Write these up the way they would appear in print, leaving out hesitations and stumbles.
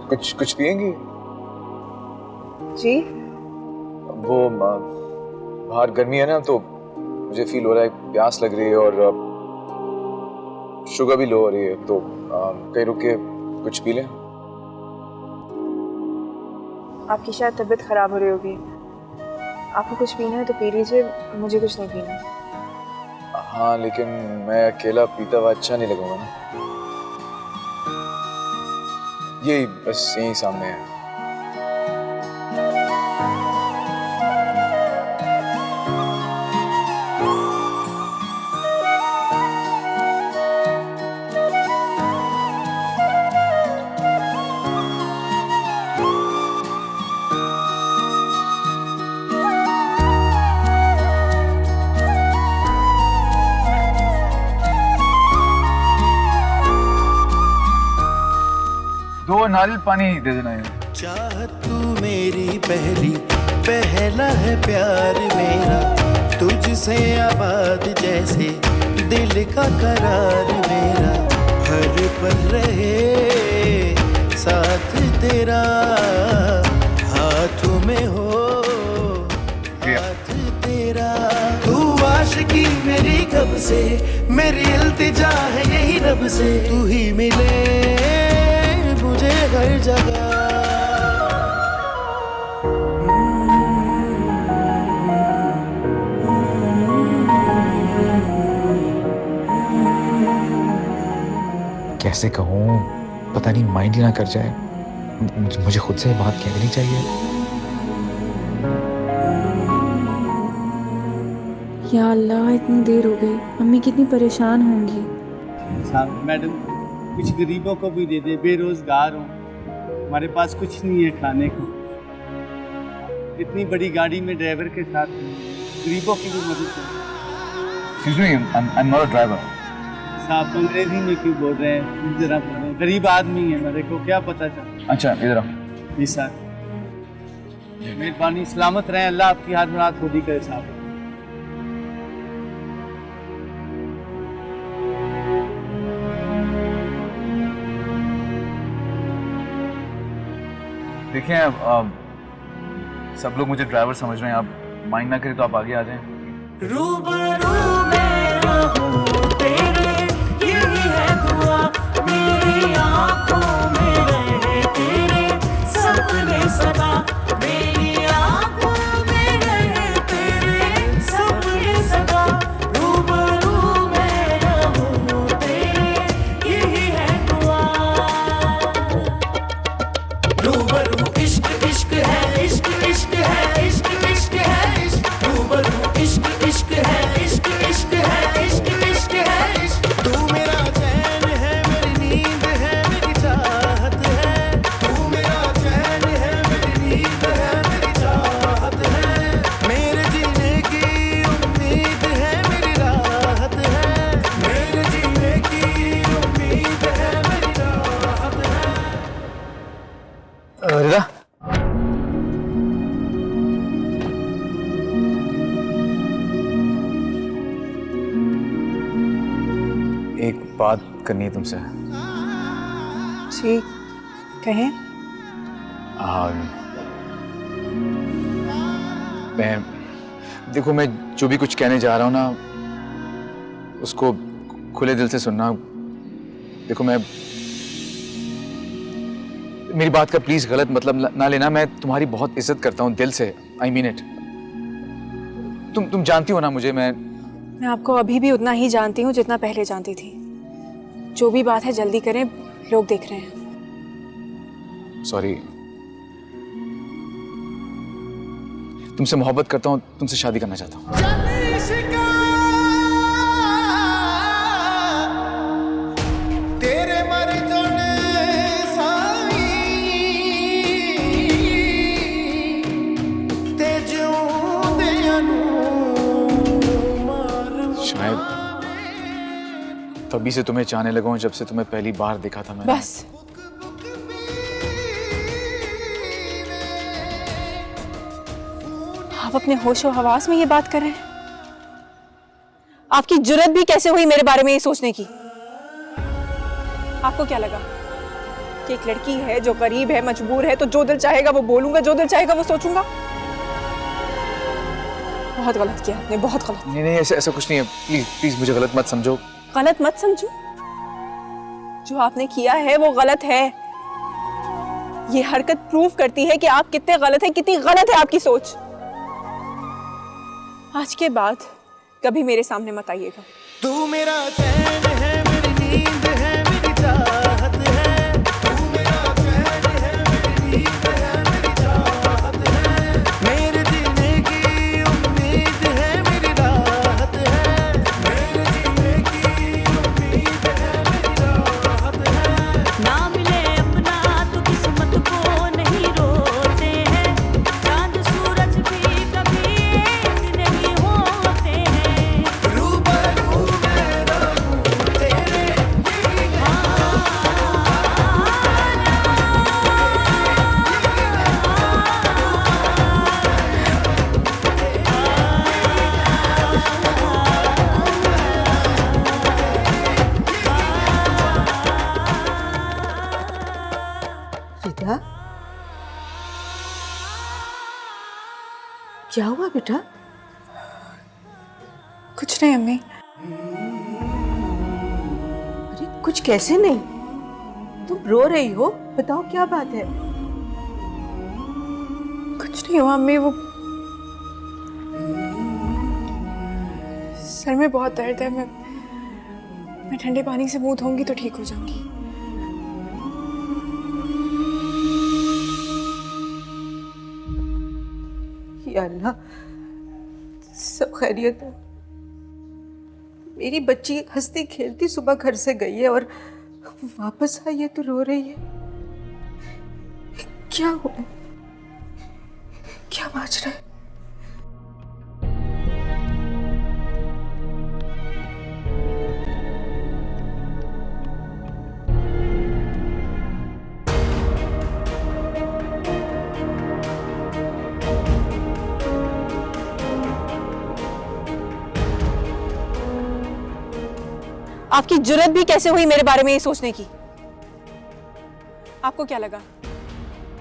कुछ पिएंगी? जी? वो बाहर गर्मी है ना, तो मुझे फील हो रहा है प्यास लग रही है और शुगर भी लो हो रही है, तो कहीं रुक के कुछ पी लें? आपकी शायद तबीयत खराब हो रही होगी। आपको कुछ पीना है तो पी लीजिए, मुझे कुछ नहीं पीना। हाँ, लेकिन मैं अकेला पीता हुआ अच्छा नहीं लगूंगा ना। यही बस यही सामने है। दो नारियल पानी दे देना है। चाहत तू मेरी पहला है प्यार मेरा, तुझसे आबाद जैसे दिल का करार मेरा, हर पल रहे साथ तेरा, हाथों में हो हाथ तेरा। तू आशिकी मेरी कब से, मेरी इल्तिजा है यही रब से, तू ही मिले मुझे हर जगह। कैसे कहूँ, पता नहीं माइंड ही ना कर जाए। मुझे खुद से बात कह देनी चाहिए। या अल्लाह, इतनी देर हो गई, मम्मी कितनी परेशान होंगी। साहब मैडम, कुछ गरीबों को भी दे दे, बेरोजगार हूँ, हमारे पास कुछ नहीं है खाने को। इतनी बड़ी गाड़ी में ड्राइवर के साथ गरीबों की भी मदद करें। Excuse me, I'm not a driver. साहब अंग्रेजी में क्यों बोल रहे हैं? जरा बोलें, गरीब आदमी है, मेरे को क्या पता चला। अच्छा, इधर आओ। जी साहब, मेहरबानी, सलामत रहें, अल्लाह आपकी हाथ मुराद खुद ही करे साहब। देखिए, सब लोग मुझे ड्राइवर समझ रहे हैं। आप माइंड ना करें तो आप आगे आ जाएं। रूबरू में रहूं तेरे, यही है दुआ, मेरी आंखों में रहे तेरे सपने सदा, मेरी आंखों में रहे तेरे सपने सदा। रूबरू में रहूं तेरे, यही है दुआ। रूबरू इश्क इश्क है, इश्क इश्क है, इश्क इश्क है, इश्क रूबरू इश्क इश्क है, इश्क इश्क है, इश्क इश्क है, इश्क। तू मेरा चैन है, मेरी नींद है, मेरी चाहत है, तू मेरा चैन है, मेरी नींद है, मेरी चाहत है, मेरे जीने की उम्मीद है, मेरी राहत है, मेरे जीने की उम्मीद है, मेरी राहत है। रिदा, एक बात करनी है तुमसे। जी, कहें। देखो, मैं जो भी कुछ कहने जा रहा हूँ ना, उसको खुले दिल से सुनना। देखो, मेरी बात का प्लीज गलत मतलब ना लेना। मैं तुम्हारी बहुत इज्जत करता हूँ दिल से। I mean it. तुम जानती हो ना मुझे। मैं आपको अभी भी उतना ही जानती हूँ जितना पहले जानती थी। जो भी बात है जल्दी करें, लोग देख रहे हैं। सॉरी, तुमसे मोहब्बत करता हूँ, तुमसे शादी करना चाहता हूँ। तेरे मर जाने साई ते जिउंदियां नूं मार। शायद तभी से तुम्हें चाहने लगा हूं, जब से तुम्हें पहली बार देखा था मैंने। बस, आप अपने होशो हवास में ये बात कर रहे हैं? आपकी जुर्रत भी कैसे हुई मेरे बारे में ये सोचने की? आपको क्या लगा कि एक लड़की है जो गरीब है, मजबूर है, तो जो दिल चाहेगा वो बोलूंगा, जो दिल चाहेगा वो सोचूंगा। बहुत गलत किया आपने, बहुत गलत। नहीं नहीं, ऐसा ऐसा कुछ नहीं है। प्लीज प्लीज मुझे गलत मत समझो। गलत मत समझो, जो आपने किया है वो गलत है। ये हरकत प्रूव करती है कि आप कितने गलत हैं, कितनी गलत है आपकी सोच। आज के बाद कभी मेरे सामने मत आइएगा। तू मेरा चैन है, मेरी नींद है, मेरी चाहत है। तू मेरा चैन है, मेरी नींद है, मेरी चाहत है। मेरे जीने की उम्मीद है, मेरी राहत है। मेरे जीने की उम्मीद है, मेरी राहत है। ना मिले अपना तो किस्मत को नहीं रोते हैं। चांद सूरज भी कभी एक नहीं होते हैं। रूबरू मैं रहूं तेरे, यही है। रिदा, क्या हुआ बेटा? कुछ नहीं अम्मी। अरे कुछ कैसे नहीं? तुम रो रही हो, बताओ क्या बात है? कुछ नहीं हुआ अम्मी, वो सर में बहुत दर्द है। मैं ठंडे पानी से मुंह धोऊंगी तो ठीक हो जाऊंगी। या अल्लाह, सब खैरियत है। मेरी बच्ची हंसती खेलती सुबह घर से गई है और वापस आई है तो रो रही है। क्या हुआ? क्या माजरा है? आपकी जुर्रत भी कैसे हुई मेरे बारे में ये सोचने की? आपको क्या लगा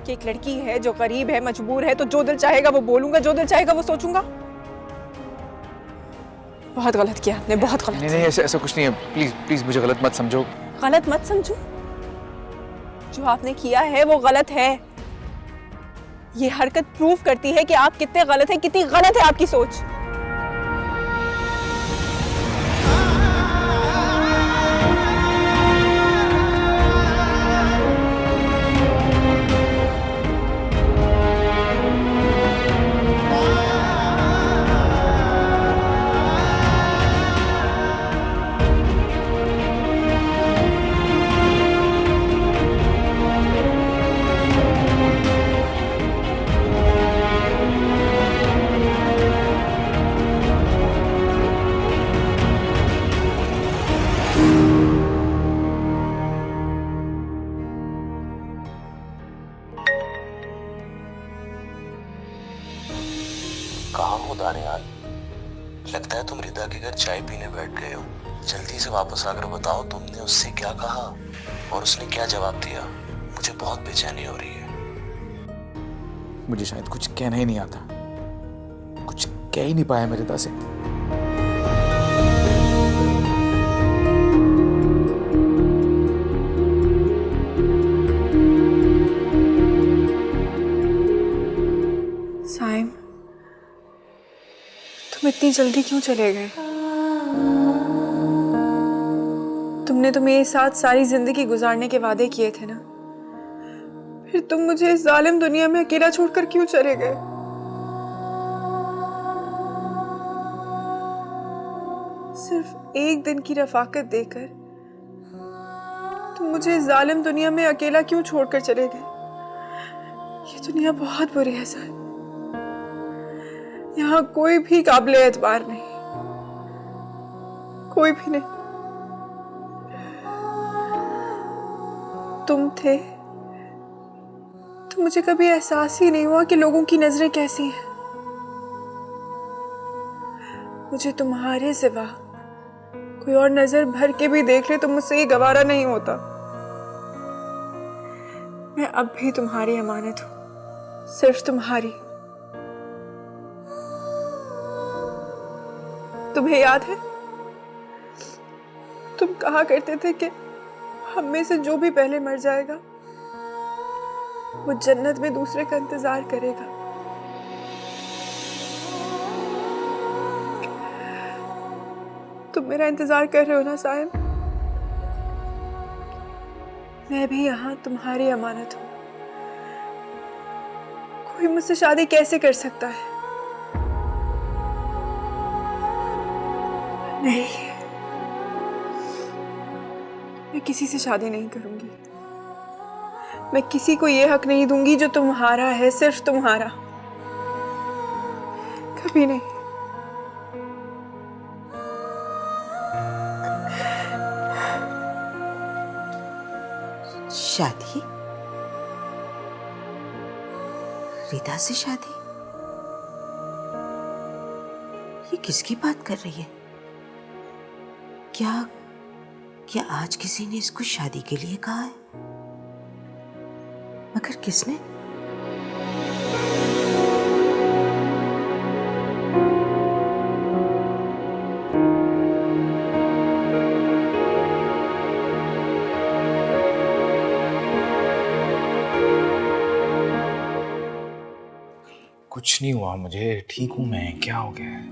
कि एक लड़की है जो गरीब है, मजबूर है, तो जो दिल चाहेगा वो बोलूंगा, जो दिल चाहेगा वो सोचूंगा? बहुत गलत किया आपने, बहुत नहीं गलत। नहीं, ऐसा ऐसा कुछ नहीं है। प्लीज प्लीज मुझे गलत मत समझो। गलत मत समझो, जो आपने किया है वो गलत है। ये हरकत प्रूव करती है कि आप कितने गलत हैं, कितनी गलत है आपकी सोच। कहाँ हो दानियाल? लगता है तुम रिदा के घर चाय पीने बैठ गए हो। जल्दी से वापस आकर बताओ तुमने उससे क्या कहा और उसने क्या जवाब दिया। मुझे बहुत बेचैनी हो रही है। मुझे शायद कुछ कहना ही नहीं आता, कुछ कह ही नहीं पाया मेरे रिदा से। साइम, तुम इतनी जल्दी क्यों चले गए? तुमने तो मेरे साथ सारी जिंदगी गुजारने के वादे किए थे ना, फिर तुम मुझे इस जालिम दुनिया में अकेला छोड़कर क्यों चले गए? सिर्फ एक दिन की रफाकत देकर तुम मुझे इस जालिम दुनिया में अकेला क्यों छोड़कर चले गए? ये दुनिया बहुत बुरी है सर। यहाँ कोई भी काबिल एतबार नहीं, कोई भी नहीं। तुम थे तो मुझे कभी एहसास ही नहीं हुआ कि लोगों की नजरें कैसी हैं। मुझे तुम्हारे सिवा कोई और नजर भर के भी देख ले तो मुझसे ये गवारा नहीं होता। मैं अब भी तुम्हारी अमानत हूं, सिर्फ तुम्हारी। तुम्हें याद है तुम कहा करते थे कि हम में से जो भी पहले मर जाएगा वो जन्नत में दूसरे का इंतजार करेगा। तुम मेरा इंतजार कर रहे हो ना सायम? मैं भी यहाँ तुम्हारी अमानत हूँ। कोई मुझसे शादी कैसे कर सकता है? नहीं, मैं किसी से शादी नहीं करूंगी। मैं किसी को ये हक नहीं दूंगी जो तुम्हारा है, सिर्फ तुम्हारा, कभी नहीं। शादी? रिदा से शादी? ये किसकी बात कर रही है? क्या आज किसी ने इसको शादी के लिए कहा है? मगर किसने? कुछ नहीं हुआ मुझे, ठीक हूँ मैं। क्या हो गया है?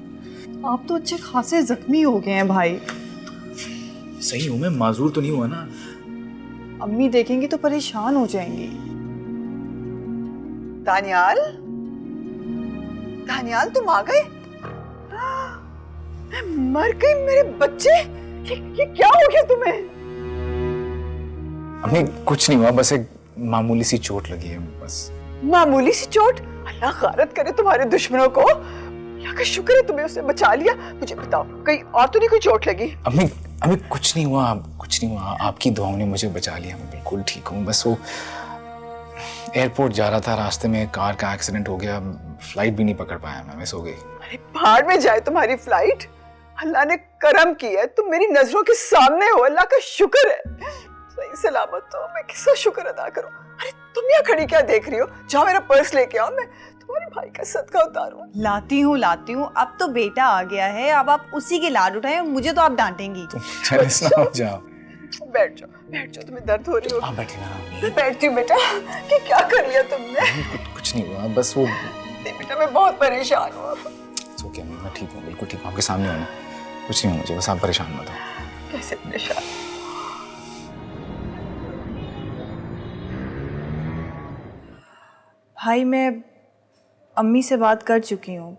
आप तो अच्छे खासे जख्मी हो गए हैं भाई। सही हूँ मैं, माजूर तो नहीं हुआ ना? अम्मी देखेंगी तो परेशान हो जाएंगी। दानियाल, दानियाल तुम आ गए? मैं मर गई मेरे बच्चे। ये क्या हो गया तुम्हें? अम्मी कुछ नहीं हुआ, बस एक मामूली सी चोट लगी है बस। मामूली सी चोट? अल्लाह गारत करे तुम्हारे दुश्मनों को। अल्लाह का शुक्र है तुम्हें उसने बचा लिया। मुझे बताओ कहीं और तो नहीं कोई चोट लगी? अम्मी अम्मी कुछ नहीं हुआ, कुछ नहीं हुआ। आपकी दुआओं ने मुझे बचा लिया, मैं बिल्कुल ठीक हूँ। बस वो एयरपोर्ट जा रहा था, रास्ते में कार का एक्सीडेंट हो गया, फ्लाइट भी नहीं पकड़ पाया मैं, मिस हो गई। अरे भाड़ में जाए तुम्हारी फ्लाइट। अल्लाह ने करम किया है, तुम मेरी नजरों के सामने हो। अल्लाह का शुक्र है सही सलामत हो। मैं किसका शुक्र अदा करूं? अरे तुम यहाँ खड़ी क्या देख रही हो? जाओ मेरा पर्स लेके आओ, मैं तुम्हारे भाई का सदका उतारूं। लाती हूँ। अब तो बेटा आ गया है, अब आप उसी के लाड उठाएं, मुझे तो आप डांटेंगी। तुम जलस ना हो जाओ। बैठ जाओ, तुम्हें दर्द हो रही हो? हाँ बैठी ना। मैं बैठती हूँ बेटा। कि क्या कर लिया तुमने? कुछ नहीं हुआ, बस वो नहीं बेटा, मैं बहुत परेशान हूँ। ओके मैं ठीक हूँ, बिल्कुल ठीक हूँ, आपके सामने हूँ ना। कुछ नहीं हुआ मुझे, बस आप परेशान मत हो। कैसे परेशान? भाई मैं अम्मी से बात कर चुकी हूँ,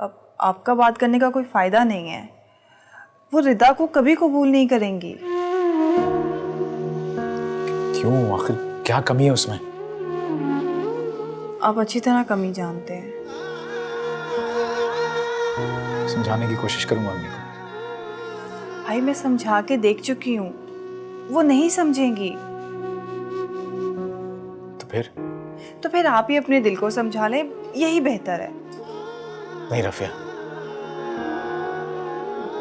अब आपका बात करने का कोई फ़ायदा नहीं है। वो रिदा को कभी कबूल नहीं करेंगी। क्यों? आखिर क्या कमी है उसमें? आप अच्छी तरह कमी जानते हैं। समझाने की कोशिश करूंगा अम्मी को। भाई मैं समझा के देख चुकी हूँ, वो नहीं समझेंगी। तो फिर आप ही अपने दिल को समझा लें, यही बेहतर है। नहीं रफिया,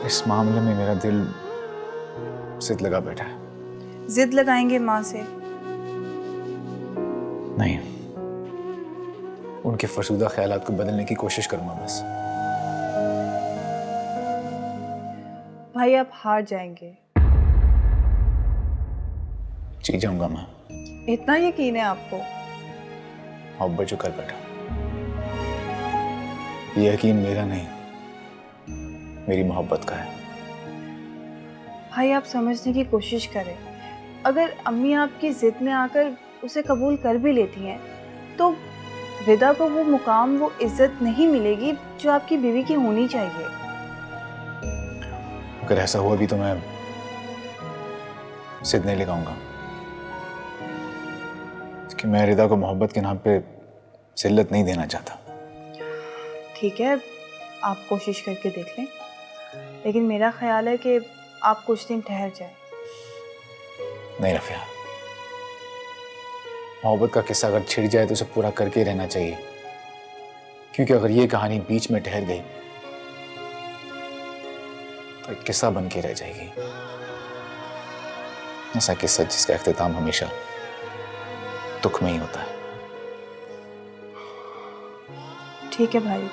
इस मामले में मेरा दिल जिद लगा बैठा है। जिद लगाएंगे माँ से? नहीं, उनके फरसूदा ख्यालात को बदलने की कोशिश करूंगा बस। भाई आप हार जाएंगे। जी जाऊंगा मैं। इतना यकीन है आपको? मोहब्बत जो कर बैठा, ये यकीन मेरा नहीं, मेरी मोहब्बत का है। भाई आप समझने की कोशिश करें, अगर अम्मी आपकी जिद में आकर उसे कबूल कर भी लेती हैं तो रिदा को वो मुकाम, वो इज्जत नहीं मिलेगी जो आपकी बीवी की होनी चाहिए। अगर ऐसा हुआ भी तो मैं जिद नहीं लगाऊंगा कि मैं रिदा को मोहब्बत के नाम पे जिल्लत नहीं देना चाहता। ठीक है, आप कोशिश करके देख लें, लेकिन मेरा ख्याल है कि आप कुछ दिन ठहर जाएं। नहीं रफिया, मोहब्बत का किस्सा अगर छिड़ जाए तो उसे पूरा करके ही रहना चाहिए, क्योंकि अगर ये कहानी बीच में ठहर गई तो एक किस्सा बन के रह जाएगी। ऐसा किस्सा जिसका इख्तिताम हमेशा दुख में ही होता है। ठीक है भाई,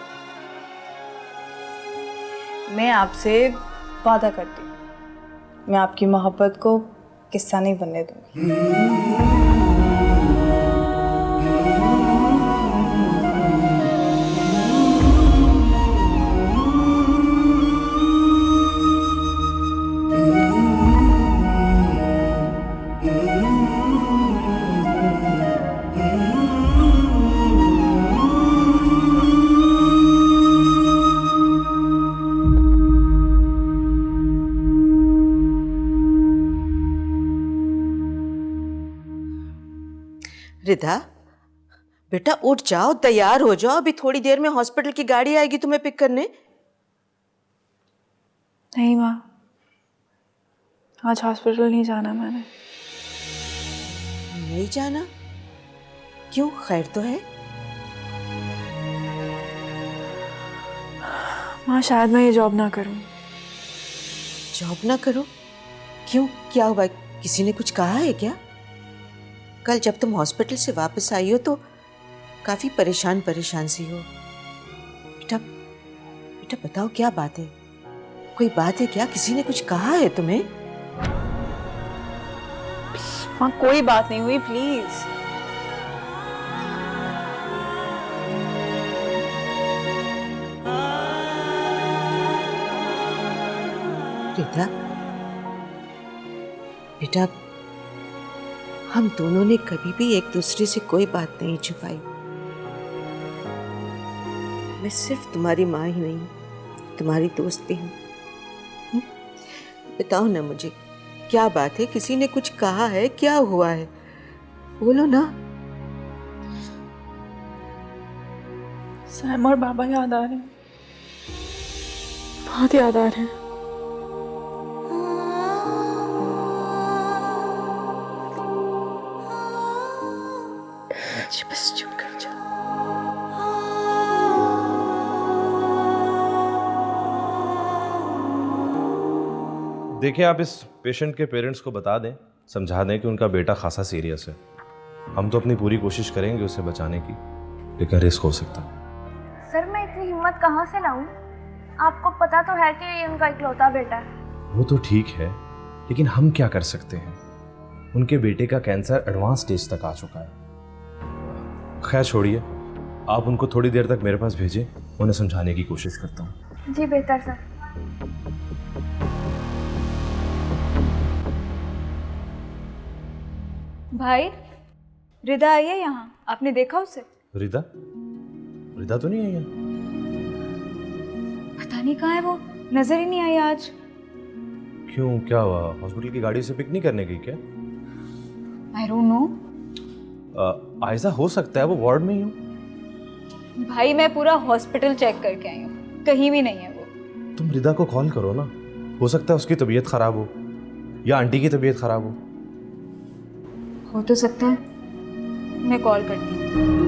मैं आपसे वादा करती हूँ, मैं आपकी मोहब्बत को किस्सा नहीं बनने दूंगी। रिधा, बेटा उठ जाओ, तैयार हो जाओ, अभी थोड़ी देर में हॉस्पिटल की गाड़ी आएगी तुम्हें पिक करने। नहीं माँ, आज हॉस्पिटल नहीं जाना मैंने। नहीं जाना? क्यों, खैर तो है? माँ शायद मैं ये जॉब ना करूँ। जॉब ना करो? क्यों, क्या हुआ? किसी ने कुछ कहा है क्या? कल जब तुम हॉस्पिटल से वापस आई हो तो काफी परेशान परेशान सी हो। बेटा बेटा बताओ क्या बात है? कोई बात है क्या? किसी ने कुछ कहा है तुम्हें? माँ कोई बात नहीं हुई, प्लीज। बेटा बेटा हम दोनों ने कभी भी एक दूसरे से कोई बात नहीं छुपाई। मैं सिर्फ तुम्हारी माँ ही नहीं, तुम्हारी दोस्त भी हूँ। बताओ ना मुझे, क्या बात है? किसी ने कुछ कहा है? क्या हुआ है? बोलो ना। सैम और बाबा याद आ रहे हैं, बहुत याद आ रहे हैं। बस चुप कर जा। देखिए, आप इस पेशेंट के पेरेंट्स को बता दें, समझा दें कि उनका बेटा खासा सीरियस है। हम तो अपनी पूरी कोशिश करेंगे उसे बचाने की, लेकिन रिस्क हो सकता है। सर मैं इतनी हिम्मत कहाँ से लाऊं? आपको पता तो है कि ये उनका इकलौता बेटा है। वो तो ठीक है, लेकिन हम क्या कर सकते हैं? उनके बेटे का कैंसर एडवांस स्टेज तक आ चुका है। खैर छोड़िए, आप उनको थोड़ी देर तक मेरे पास भेजें, उन्हें समझाने की कोशिश करता हूँ। जी बेहतर सर। भाई, रिदा आई है यहाँ, आपने देखा उसे? रिदा? रिदा तो नहीं आई है। पता नहीं कहाँ है वो, नजर ही नहीं आई आज। क्यों, क्या हुआ? हॉस्पिटल की गाड़ी से पिक नहीं करने गई क्या? I don't know. ऐसा हो सकता है वो वार्ड में ही हो। भाई मैं पूरा हॉस्पिटल चेक करके आई हूँ, कहीं भी नहीं है वो। तुम रिदा को कॉल करो ना, हो सकता है उसकी तबीयत खराब हो या आंटी की तबीयत खराब हो तो सकता है, मैं कॉल करती हूँ।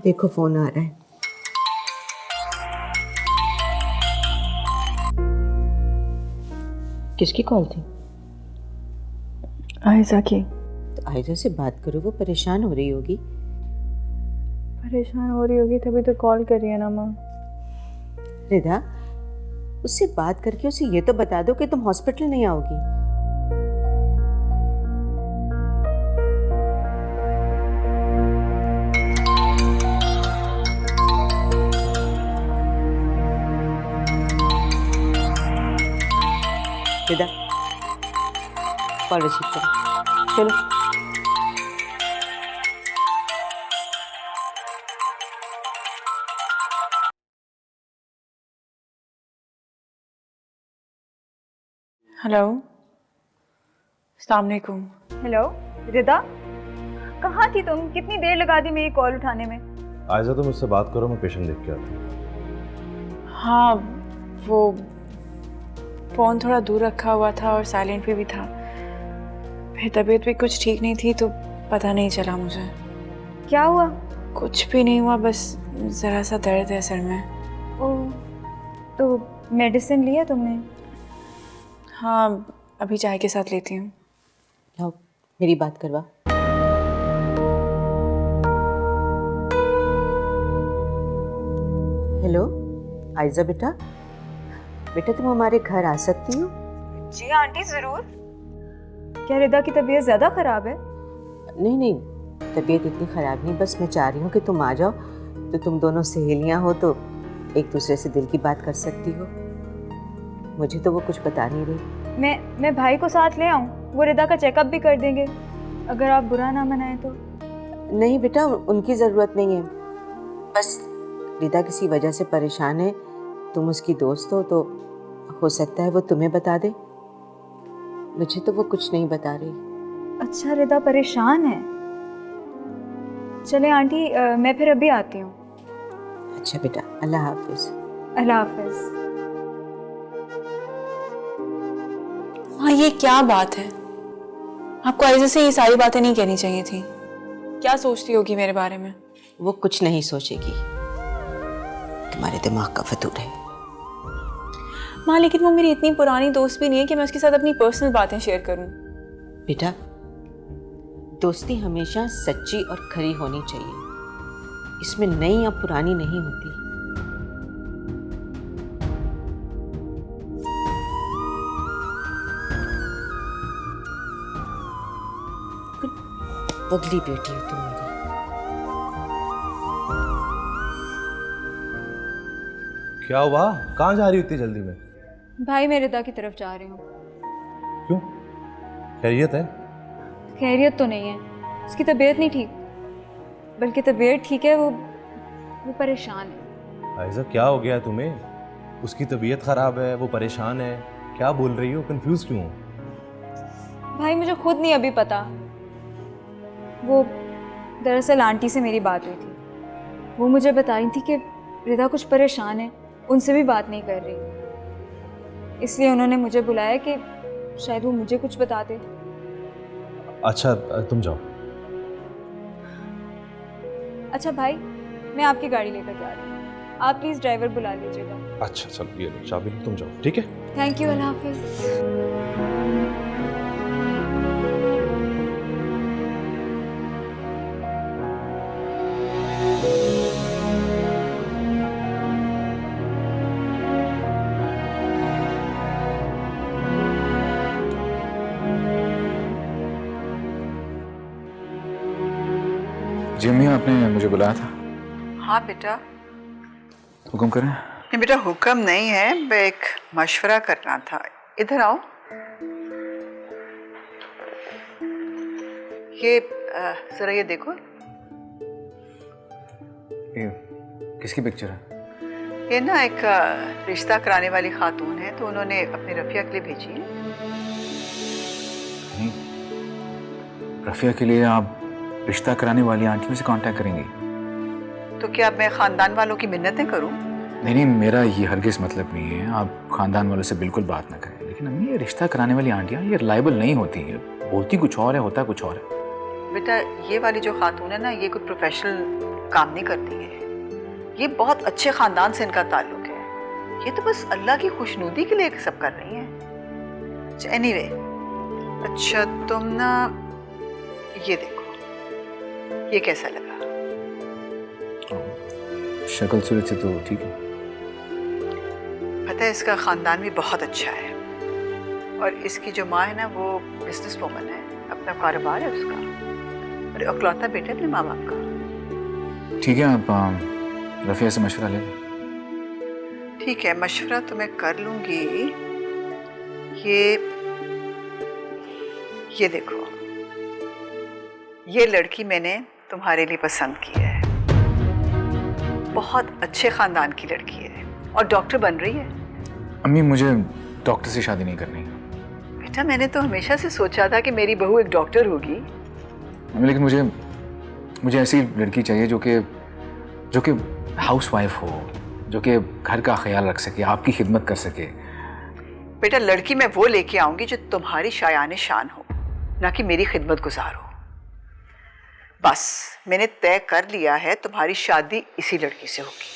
देखो फोन आ रहा है। किसकी कॉल थी? आयजा की। तो आयजा से बात करो, वो परेशान हो रही होगी। परेशान हो रही होगी तभी तो कॉल कर रही है ना माँ। रिदा, उससे बात करके उसे ये तो बता दो कि तुम हॉस्पिटल नहीं आओगी। रिदा, कॉल रिसीव करो। चलो। हेलो, अस्सलाम वालेकुम। हेलो रिदा, कहाँ थी तुम? कितनी देर लगा दी मेरी कॉल उठाने में? आयजा तुम मुझसे बात करो, मैं पेशेंट देख के आता हूँ। हाँ, वो फ़ोन थोड़ा दूर रखा हुआ था और साइलेंट पे भी था। फिर तबीयत भी कुछ ठीक नहीं थी तो पता नहीं चला मुझे। क्या हुआ? कुछ भी नहीं हुआ, बस ज़रा सा दर्द है सर में। ओह, तो मेडिसिन लिया तुमने? हाँ, अभी चाय के साथ लेती हूँ। लाओ मेरी बात करवा। हेलो आयजा बेटा, बेटा तुम हमारे घर आ सकती हो? जी आंटी ज़रूर। क्या रिदा की तबीयत ज़्यादा ख़राब है? नहीं, तबीयत इतनी ख़राब नहीं, बस मैं चाह रही हूँ कि तुम आ जाओ तो तुम दोनों सहेलियाँ हो तो एक दूसरे से दिल की बात कर सकती हो। मुझे तो वो कुछ बता नहीं रही। मैं भाई को साथ ले आऊँ? वो रिदा का चेकअप भी कर देंगे, अगर आप बुरा ना मनाएं तो। नहीं बेटा, उनकी ज़रूरत नहीं है। बस रिदा किसी वजह से परेशान है, तुम उसकी दोस्त हो तो हो सकता है वो तुम्हें बता दे। मुझे तो वो कुछ नहीं बता रही। अच्छा, रिदा परेशान है। चले आंटी, मैं फिर अभी आती हूँ। अच्छा बेटा, अल्लाह हाफिज़। अल्लाह हाफिज़। हाँ, ये क्या बात है? आपको आयजा से ये सारी बातें नहीं कहनी चाहिए थी। क्या सोचती होगी मेरे बारे में? वो कुछ नहीं सोचेगी, तुम्हारे दिमाग का फतूर है। माँ, लेकिन वो मेरी इतनी पुरानी दोस्त भी नहीं है कि मैं उसके साथ अपनी पर्सनल बातें शेयर करूं। बेटा, दोस्ती हमेशा सच्ची और खरी होनी चाहिए, इसमें नई या पुरानी नहीं होती। पगली बेटी हो तुम मेरी। क्या हुआ, कहाँ जा रही हो इतनी जल्दी में? भाई, मैं रिदा की तरफ जा रही हूँ। क्यों, खैरियत है? खैरियत तो नहीं है, उसकी तबीयत नहीं ठीक, बल्कि तबीयत ठीक है, वो परेशान है। आयजा क्या हो गया तुम्हें? उसकी तबीयत खराब है, वो परेशान है, क्या बोल रही हो? कंफ्यूज क्यों हो? भाई, मुझे खुद नहीं अभी पता। वो दरअसल आंटी से मेरी बात हुई थी, वो मुझे बता रही थी कि रिदा कुछ परेशान है, उनसे भी बात नहीं कर रही, इसलिए उन्होंने मुझे बुलाया कि शायद वो मुझे कुछ बता दे। अच्छा तुम जाओ। अच्छा भाई, मैं आपकी गाड़ी लेकर जा रही हूँ, आप प्लीज़ ड्राइवर बुला लीजिएगा। अच्छा चलो, ये लो चाबी, तुम जाओ, ठीक है? थैंक यू, अल्लाह हाफिज़। जी अम्मी, आपने मुझे बुलाया था। हाँ बेटा। हुक्म करें। नहीं बेटा, हुक्म नहीं है, मैं एक मशवरा करना था। इधर आओ। ये जरा ये देखो। ये किसकी पिक्चर है? ये ना एक रिश्ता कराने वाली खातून है, तो उन्होंने अपनी रफिया के लिए भेजी है। नहीं, रफिया के लिए आप रिश्ता कराने वाली आंटियों से कांटेक्ट करेंगी? तो क्या मैं खानदान वालों की मिन्नतें करूं? नहीं, मेरा ये हरगिज़ मतलब नहीं है, आप खानदान वालों से बिल्कुल बात ना करें। लेकिन अम्मी, ये रिश्ता कराने वाली आंटियाँ ये रिलायबल नहीं होती हैं, बोलती कुछ और है, होता कुछ और है। बेटा, ये वाली जो खातून है ना, ये कोई प्रोफेशनल काम नहीं करती है, ये बहुत अच्छे खानदान से इनका ताल्लुक है, ये तो बस अल्लाह की खुशनुदी के लिए सब कर रही हैं। एनीवे, अच्छा तुम ना ये देखो, ये कैसा लगा? शक्ल सूरत से तो ठीक है। पता है, इसका खानदान भी बहुत अच्छा है, और इसकी जो माँ है ना, वो बिजनेस वूमन है, अपना कारोबार है उसका, और इकलौता बेटा अपने माँ बाप का। ठीक है, आप रफिया से मशवरा ले लें। ठीक है, मशवरा तो मैं कर लूँगी। ये देखो, ये लड़की मैंने तुम्हारे लिए पसंद की है, बहुत अच्छे खानदान की लड़की है, और डॉक्टर बन रही है। अम्मी, मुझे डॉक्टर से शादी नहीं करनी। बेटा, मैंने तो हमेशा से सोचा था कि मेरी बहू एक डॉक्टर होगी। लेकिन मुझे ऐसी लड़की चाहिए जो कि जो कि हाउस वाइफ हो, जो कि घर का ख्याल रख सके, आपकी खिदमत कर सके। बेटा लड़की मैं वो लेके आऊंगी जो तुम्हारी शायान शान हो, ना कि मेरी खिदमत गुजार हो। बस मैंने तय कर लिया है, तुम्हारी शादी इसी लड़की से होगी।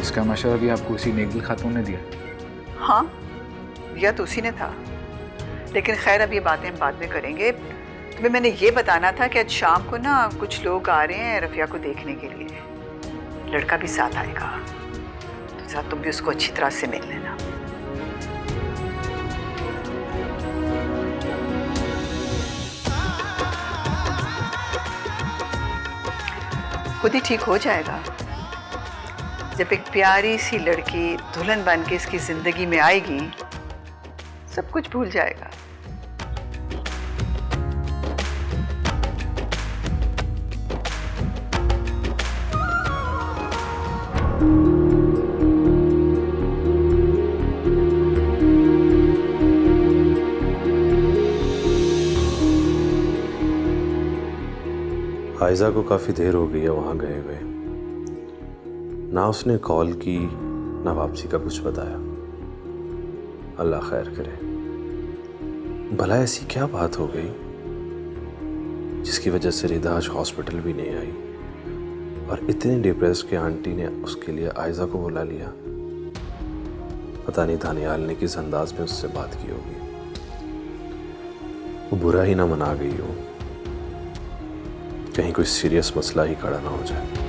इसका मशवरा भी आपको उसी नेगल खातून ने दिया? हाँ दिया तो उसी ने था, लेकिन खैर अब ये बातें हम बाद में करेंगे। तुम्हें मैंने ये बताना था कि आज शाम को ना कुछ लोग आ रहे हैं रफिया को देखने के लिए, लड़का भी साथ आएगा, तो साथ तुम भी उसको अच्छी तरह से मिल लेना। खुद ही ठीक हो जाएगा। जब एक प्यारी सी लड़की दुल्हन बन के इसकी जिंदगी में आएगी, सब कुछ भूल जाएगा। आयजा को काफ़ी देर हो गई है वहाँ गए हुए, ना उसने कॉल की ना वापसी का कुछ बताया। अल्लाह खैर करे। भला ऐसी क्या बात हो गई जिसकी वजह से रिदा आज हॉस्पिटल भी नहीं आई और इतने डिप्रेस के आंटी ने उसके लिए आयजा को बुला लिया। पता नहीं दानियाल ने किस अंदाज में उससे बात की होगी, वो बुरा ही ना मना गई हो, कहीं कोई सीरियस मसला ही खड़ा ना हो जाए।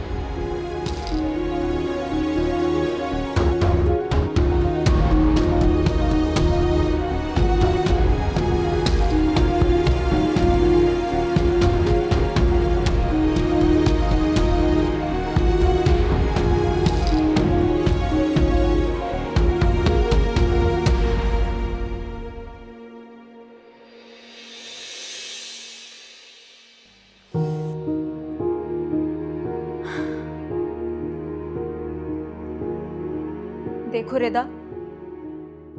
देखो रिदा,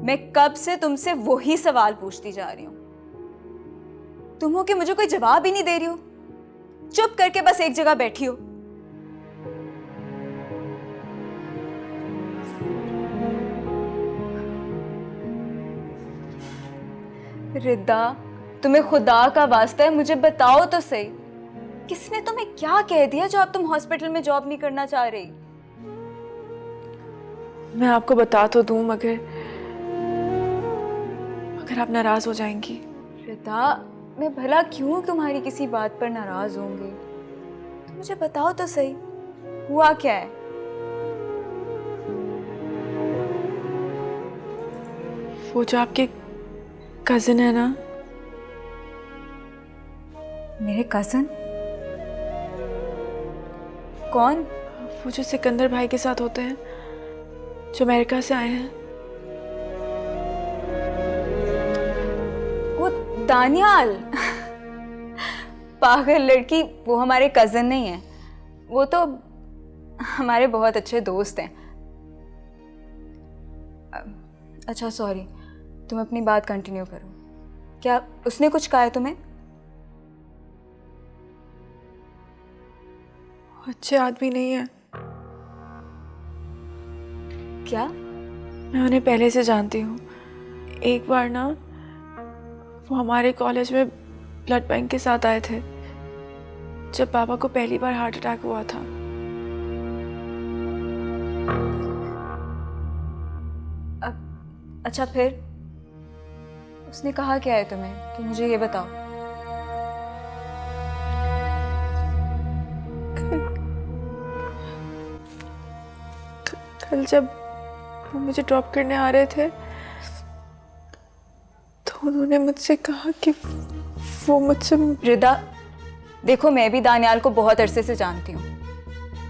मैं कब से तुमसे वही सवाल पूछती जा रही हूं। तुम हो कि मुझे कोई जवाब ही नहीं दे रही हो, चुप करके बस एक जगह बैठी हो। रिदा, तुम्हें खुदा का वास्ता है मुझे बताओ तो सही, किसने तुम्हें क्या कह दिया जो अब तुम हॉस्पिटल में जॉब नहीं करना चाह रही? मैं आपको बता तो दूं, मगर आप नाराज हो जाएंगी। रिदा, मैं भला क्यों तुम्हारी किसी बात पर नाराज होंगी? तो मुझे बताओ तो सही, हुआ क्या है? वो जो आपके कजिन है ना। मेरे कजिन? कौन? वो जो सिकंदर भाई के साथ होते हैं, जो अमेरिका से आए हैं। वो दानियाल? पागल लड़की, वो हमारे कजिन नहीं है, वो तो हमारे बहुत अच्छे दोस्त हैं। अच्छा सॉरी, तुम अपनी बात कंटिन्यू करो। क्या उसने कुछ कहा है तुम्हें? अच्छे आदमी नहीं है। क्या? मैं उन्हें पहले से जानती हूँ। एक बार ना वो हमारे कॉलेज में ब्लड बैंक के साथ आए थे, जब पापा को पहली बार हार्ट अटैक हुआ था। अच्छा फिर उसने कहा क्या है तुम्हें, तो मुझे ये बताओ। कल जब वो मुझे ड्रॉप करने आ रहे थे, तो उन्होंने मुझसे कहा कि वो मुझसे। रिदा, देखो मैं भी दानियाल को बहुत अरसे से जानती हूँ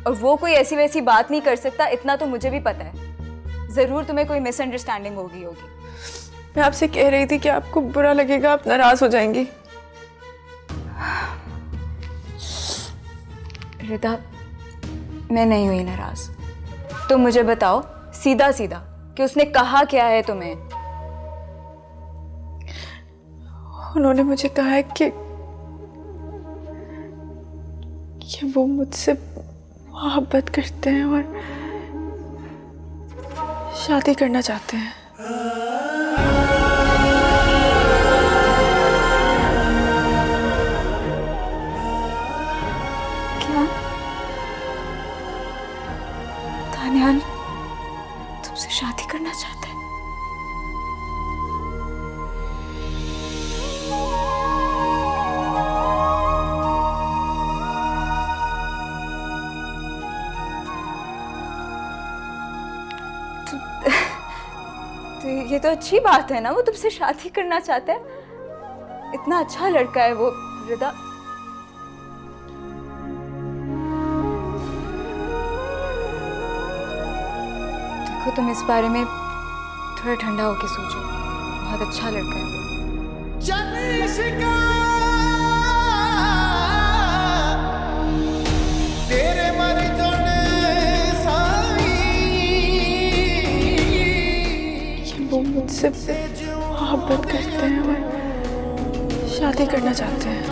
और वो कोई ऐसी वैसी बात नहीं कर सकता, इतना तो मुझे भी पता है। ज़रूर तुम्हें कोई मिसअंडरस्टैंडिंग होगी। मैं आपसे कह रही थी कि आपको बुरा लगेगा, आप नाराज हो जाएंगी। रिदा, मैं नहीं हुई नाराज। तुम मुझे बताओ सीधा सीधा कि उसने कहा क्या है तुम्हें? उन्होंने मुझे कहा है कि कि वो मुझसे मोहब्बत करते हैं और शादी करना चाहते हैं। क्या दानियाल तुमसे शादी करना चाहता है? तो ये तो अच्छी बात है ना, वो तुमसे शादी करना चाहता है। इतना अच्छा लड़का है वो रिदा। देखो तुम इस बारे में थोड़ा ठंडा होके सोचो, बहुत अच्छा लड़का है वो। तेरे मर जाने साई, कि वो मुझसे मोहब्बत करते हैं और शादी करना चाहते हैं।